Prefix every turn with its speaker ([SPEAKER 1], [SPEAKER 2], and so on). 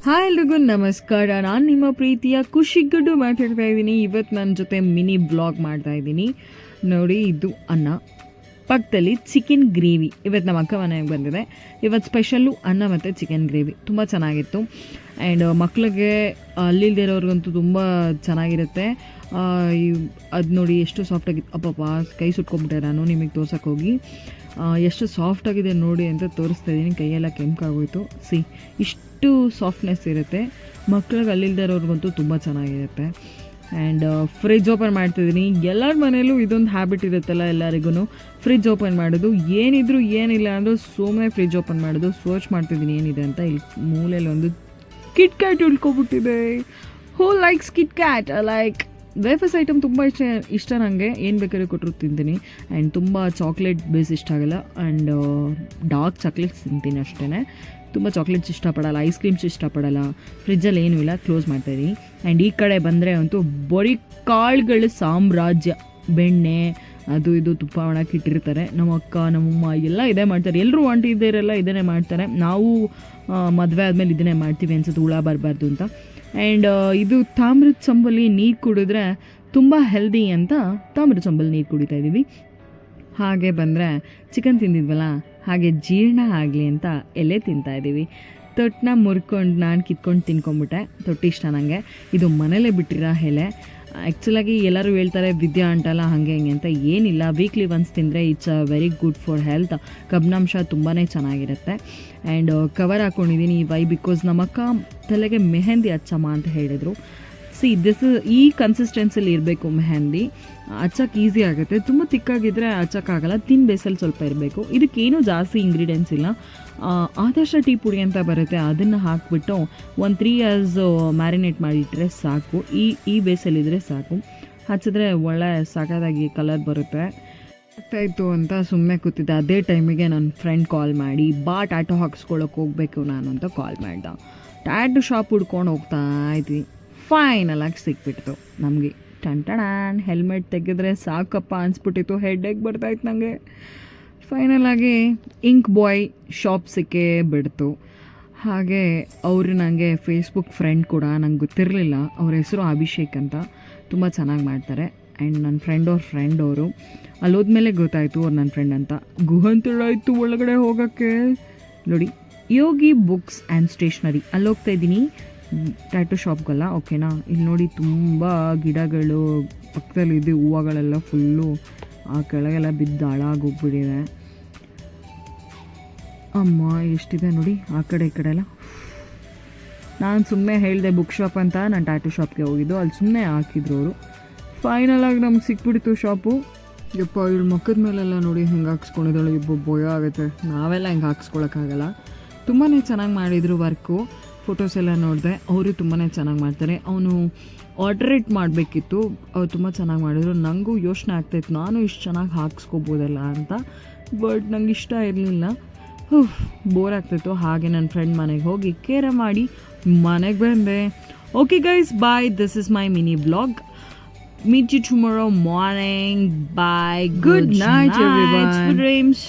[SPEAKER 1] Hi ಎಲ್ರಿಗೂ ನಮಸ್ಕಾರ. ನಾನು ನಿಮ್ಮ ಪ್ರೀತಿಯ ಖುಷಿಗಡ್ಡು ಮಾತಾಡ್ತಾ ಇದ್ದೀನಿ. ಇವತ್ತು ನನ್ನ ಜೊತೆ ಮಿನಿ ಬ್ಲಾಗ್ ಮಾಡ್ತಾ ಇದ್ದೀನಿ. ನೋಡಿ, ಇದು ಅನ್ನ, ಪಕ್ಕದಲ್ಲಿ ಚಿಕನ್ ಗ್ರೇವಿ. ಇವತ್ತು ನಮ್ಮ ಅಕ್ಕ ಮನೆಗೆ ಬಂದಿದೆ. ಇವತ್ತು ಸ್ಪೆಷಲ್ಲು ಅನ್ನ ಮತ್ತು ಚಿಕನ್ ಗ್ರೇವಿ ತುಂಬ ಚೆನ್ನಾಗಿತ್ತು. ಆ್ಯಂಡ್ ಮಕ್ಕಳಿಗೆ ಅಲ್ಲಿಲ್ದಿರೋರ್ಗಂತೂ ತುಂಬ ಚೆನ್ನಾಗಿರುತ್ತೆ. ಅದು ನೋಡಿ ಎಷ್ಟು ಸಾಫ್ಟಾಗಿತ್ತು. ಅಪ್ಪಪ್ಪ ಕೈ ಸುಟ್ಕೊಂಬಿಟ್ಟೆ ನಾನು ನಿಮಗೆ ತೋರ್ಸೋಕೆ ಹೋಗಿ. ಎಷ್ಟು ಸಾಫ್ಟಾಗಿದೆ ನೋಡಿ ಅಂತ ತೋರಿಸ್ತಾ ಇದ್ದೀನಿ. ಕೈಯೆಲ್ಲ ಕೆಂಪಾಗೋಯ್ತು. ಇಷ್ಟು ಸಾಫ್ಟ್ನೆಸ್ ಇರುತ್ತೆ. ಮಕ್ಳಿಗೆ ಅಲ್ಲಿಲ್ದಿರೋರ್ಗಂತೂ ತುಂಬ ಚೆನ್ನಾಗಿರುತ್ತೆ. ಆ್ಯಂಡ್ ಫ್ರಿಜ್ ಓಪನ್ ಮಾಡ್ತಿದ್ದೀನಿ. ಎಲ್ಲರ ಮನೇಲೂ ಇದೊಂದು ಹ್ಯಾಬಿಟ್ ಇರುತ್ತಲ್ಲ ಎಲ್ಲರಿಗೂ, ಫ್ರಿಜ್ ಓಪನ್ ಮಾಡೋದು. ಏನಿದ್ರು ಏನಿಲ್ಲ ಅಂದರೂ ಸುಮ್ಮನೆ ಫ್ರಿಜ್ ಓಪನ್ ಮಾಡೋದು. ಸರ್ಚ್ ಮಾಡ್ತಿದ್ದೀನಿ ಏನಿದೆ ಅಂತ. ಇಲ್ಲಿ ಮೂಲೆಯಲ್ಲಿ ಒಂದು ಕಿಟ್ ಕ್ಯಾಟ್ ಉಳ್ಕೊಬಿಟ್ಟಿದೆ. Who likes KitKat? Like wafers item ತುಂಬ ಇಷ್ಟ ನನಗೆ. ಏನು ಬೇಕಾದ್ರೂ ಕೊಟ್ಟರು ತಿಂತೀನಿ. ಆ್ಯಂಡ್ ತುಂಬ ಚಾಕ್ಲೇಟ್ ಬೇಸ್ ಇಷ್ಟ ಆಗಲ್ಲ. ಆ್ಯಂಡ್ ಡಾರ್ಕ್ ಚಾಕ್ಲೇಟ್ಸ್ ತಿಂತೀನಿ ಅಷ್ಟೇ. ತುಂಬ ಚಾಕ್ಲೇಟ್ಸ್ ಇಷ್ಟಪಡಲ್ಲ, ಐಸ್ ಕ್ರೀಮ್ಸ್ ಇಷ್ಟಪಡಲ್ಲ. ಫ್ರಿಜ್ಜಲ್ಲಿ ಏನೂ ಇಲ್ಲ, ಕ್ಲೋಸ್ ಮಾಡ್ತಾಯಿದ್ದೀನಿ. ಆ್ಯಂಡ್ ಈ ಕಡೆ ಬಂದರೆ ಅಂತೂ ಬರೀ ಕಾಳುಗಳ ಸಾಮ್ರಾಜ್ಯ. ಬೆಣ್ಣೆ ಅದು ಇದು ತುಪ್ಪ ಒಣಕ್ಕೆ ಇಟ್ಟಿರ್ತಾರೆ. ನಮ್ಮ ಅಕ್ಕ ನಮ್ಮಮ್ಮ ಎಲ್ಲ ಇದೇ ಮಾಡ್ತಾರೆ. ಎಲ್ಲರೂ ಆಂಟಿ ಇದ್ದವರೆಲ್ಲ ಇದನ್ನೇ ಮಾಡ್ತಾರೆ. ನಾವು ಮದುವೆ ಆದಮೇಲೆ ಇದನ್ನೇ ಮಾಡ್ತೀವಿ ಅನ್ಸುತ್ತೆ, ಹುಳ ಬರಬಾರ್ದು ಅಂತ. ಆ್ಯಂಡ್ ಇದು ತಾಮ್ರದ ಚೊಂಬಲ್ಲಿ ನೀರು ಕುಡಿದ್ರೆ ತುಂಬ ಹೆಲ್ದಿ ಅಂತ ತಾಮ್ರದ ಚೊಂಬಲ್ಲಿ ನೀರು ಕುಡಿತಾ ಇದ್ದೀವಿ. ಹಾಗೆ ಬಂದರೆ ಚಿಕನ್ ತಿಂದಿದ್ವಲ್ಲ, ಹಾಗೆ ಜೀರ್ಣ ಆಗಲಿ ಅಂತ ಎಲೆ ತಿಂತಾಯಿದ್ದೀವಿ. ತೊಟ್ಟನ್ನ ಮುರ್ಕೊಂಡು ನಾನು ಕಿತ್ಕೊಂಡು ತಿನ್ಕೊಂಬಿಟ್ಟೆ. ತೊಟ್ಟು ಇಷ್ಟ ನನಗೆ. ಇದು ಮನೇಲೇ ಬಿಟ್ಟಿರೋ ಎಲೆ. ಆ್ಯಕ್ಚುಲಾಗಿ ಎಲ್ಲರೂ ಹೇಳ್ತಾರೆ ವಿದ್ಯಾ ಅಂಟಲ್ಲ ಹಾಗೆ ಹಿಂಗೆ ಅಂತ. ಏನಿಲ್ಲ, ವೀಕ್ಲಿ ಒನ್ಸ್ ತಿಂದರೆ it's very good for health. ಕಬ್ಬಿನಾಂಶ ತುಂಬಾ ಚೆನ್ನಾಗಿರುತ್ತೆ. ಆ್ಯಂಡ್ ಕವರ್ ಹಾಕ್ಕೊಂಡಿದ್ದೀನಿ ವೈ ಬಿಕಾಸ್ ನಮ್ಮಕ್ಕ ತಲೆಗೆ ಮೆಹಂದಿ ಹಚ್ಚಮ್ಮ ಅಂತ ಹೇಳಿದರು. ಈ ಕನ್ಸಿಸ್ಟೆನ್ಸಿಲಿ ಇರಬೇಕು ಮೆಹಂದಿ. ಹಚ್ಚಕ್ಕೆ ಈಸಿ ಆಗುತ್ತೆ. ತುಂಬ ತಿಕ್ಕಾಗಿದ್ದರೆ ಹಚ್ಚಕ್ಕಾಗಲ್ಲ. ತಿನ್ ಬೇಸಲ್ಲಿ ಸ್ವಲ್ಪ ಇರಬೇಕು. ಇದಕ್ಕೇನು ಜಾಸ್ತಿ ಇಂಗ್ರೀಡಿಯೆಂಟ್ಸ್ ಇಲ್ಲ. ಆದರ್ಶ ಟೀ ಪುಡಿ ಅಂತ ಬರುತ್ತೆ, ಅದನ್ನು ಹಾಕಿಬಿಟ್ಟು ಒಂದು 3 hours ಮ್ಯಾರಿನೇಟ್ ಮಾಡಿಟ್ರೆ ಸಾಕು. ಈ ಬೇಸಲ್ಲಿದ್ದರೆ ಸಾಕು. ಹಚ್ಚಿದ್ರೆ ಒಳ್ಳೆ ಸಾಕಾಗಿ ಕಲರ್ ಬರುತ್ತೆ. ಆಗ್ತಾಯಿತ್ತು ಅಂತ ಸುಮ್ಮನೆ ಕೂತಿದ್ದೆ. ಅದೇ ಟೈಮಿಗೆ ನನ್ನ ಫ್ರೆಂಡ್ ಕಾಲ್ ಮಾಡಿ, ಟ್ಯಾಟೋ ಹಾಕ್ಸ್ಕೊಳ್ಳೋಕೆ ಹೋಗಬೇಕು ನಾನು ಅಂತ ಕಾಲ್ ಮಾಡ್ದೆ. ಟ್ಯಾಟೋ ಶಾಪ್ ಹುಡ್ಕೊಂಡು ಹೋಗ್ತಾ ಇದ್ವಿ. ಫೈನಲಾಗಿ ಸಿಕ್ಬಿಡ್ತು ನಮಗೆ. ಟಣ್ ಹೆಲ್ಮೆಟ್ ತೆಗೆದ್ರೆ ಸಾಕಪ್ಪ ಅನಿಸ್ಬಿಟ್ಟಿತ್ತು. ಹೆಡ್ಡೇಕ್ ಬರ್ತಾಯಿತ್ತು ನನಗೆ. ಫೈನಲಾಗಿ ಇಂಕ್ ಬಾಯ್ ಶಾಪ್ ಸಿಕ್ಕೇ ಬಿಡ್ತು. ಹಾಗೆ ಅವರು ನನಗೆ ಫೇಸ್ಬುಕ್ ಫ್ರೆಂಡ್ ಕೂಡ. ನಂಗೆ ಗೊತ್ತಿರಲಿಲ್ಲ. ಅವ್ರ ಹೆಸರು ಅಭಿಷೇಕ್ ಅಂತ. ತುಂಬ ಚೆನ್ನಾಗಿ ಮಾಡ್ತಾರೆ. ಆ್ಯಂಡ್ ನನ್ನ ಫ್ರೆಂಡ್ ಅವರು ಅಲ್ಲೋದ್ಮೇಲೆ ಗೊತ್ತಾಯಿತು ಅವ್ರು ನನ್ನ ಫ್ರೆಂಡ್ ಅಂತ. ಗುಹಂತುಳಾಯಿತು ಒಳಗಡೆ ಹೋಗೋಕ್ಕೆ. ನೋಡಿ, ಯೋಗಿ ಬುಕ್ಸ್ ಆ್ಯಂಡ್ ಸ್ಟೇಷ್ನರಿ ಅಲ್ಲಿ ಹೋಗ್ತಾ ಇದ್ದೀನಿ, ಟ್ಯಾಟೋ ಶಾಪ್ಗೆಲ್ಲ. ಓಕೆನಾ? ಇಲ್ಲಿ ನೋಡಿ ತುಂಬ ಗಿಡಗಳು ಪಕ್ಕದಲ್ಲಿದೆ. ಹೂವುಗಳೆಲ್ಲ ಫುಲ್ಲು ಆ ಕೆಳಗೆಲ್ಲ ಬಿದ್ದು ಹಾಳಾಗೋಗ್ಬಿಟ್ಟಿದೆ. ಅಮ್ಮ ಎಷ್ಟಿದೆ ನೋಡಿ ಆ ಕಡೆ ಈ ಕಡೆ ಎಲ್ಲ. ನಾನು ಸುಮ್ಮನೆ ಹೇಳಿದೆ ಬುಕ್ ಶಾಪ್ ಅಂತ. ನಾನು ಟ್ಯಾಟೋ ಶಾಪ್ಗೆ ಹೋಗಿದ್ದು. ಅಲ್ಲಿ ಸುಮ್ಮನೆ ಹಾಕಿದ್ರು ಅವರು. ಫೈನಲಾಗಿ ನಮ್ಗೆ ಸಿಕ್ಬಿಡ್ತು ಶಾಪು. ಯಪ್ಪ, ಇವಳು ಮುಖದ ಮೇಲೆಲ್ಲ ನೋಡಿ ಹೆಂಗೆ ಹಾಕ್ಸ್ಕೊಂಡಿದ್ದಾಳೆ. ಭಯ ಆಗುತ್ತೆ. ನಾವೆಲ್ಲ ಹೆಂಗೆ ಹಾಕ್ಸ್ಕೊಳಕ್ಕಾಗಲ್ಲ. ತುಂಬಾ ಚೆನ್ನಾಗಿ ಮಾಡಿದರು ವರ್ಕು. ಫೋಟೋಸ್ ಎಲ್ಲ ನೋಡಿದೆ. ಅವರು ತುಂಬಾ ಚೆನ್ನಾಗಿ ಮಾಡ್ತಾರೆ. ಅವನು ಆರ್ಡ್ರೇಟ್ ಮಾಡಬೇಕಿತ್ತು. ಅವ್ರು ತುಂಬ ಚೆನ್ನಾಗಿ ಮಾಡಿದ್ರು. ನನಗೂ ಯೋಚನೆ ಆಗ್ತಾಯಿತ್ತು ನಾನು ಇಷ್ಟು ಚೆನ್ನಾಗಿ ಹಾಕ್ಸ್ಕೊಬೋದಲ್ಲ ಅಂತ. ಬಟ್ ನಂಗೆ ಇಷ್ಟ ಇರಲಿಲ್ಲ. ಬೋರ್ ಆಗ್ತಾಯಿತ್ತು. ಹಾಗೆ ನನ್ನ ಫ್ರೆಂಡ್ ಮನೆಗೆ ಹೋಗಿ ಕೇರ ಮಾಡಿ ಮನೆಗೆ ಬಂದೆ. Okay guys, bye. This is my mini blog. Meet you tomorrow morning. Bye. Good night, everyone. Dreams.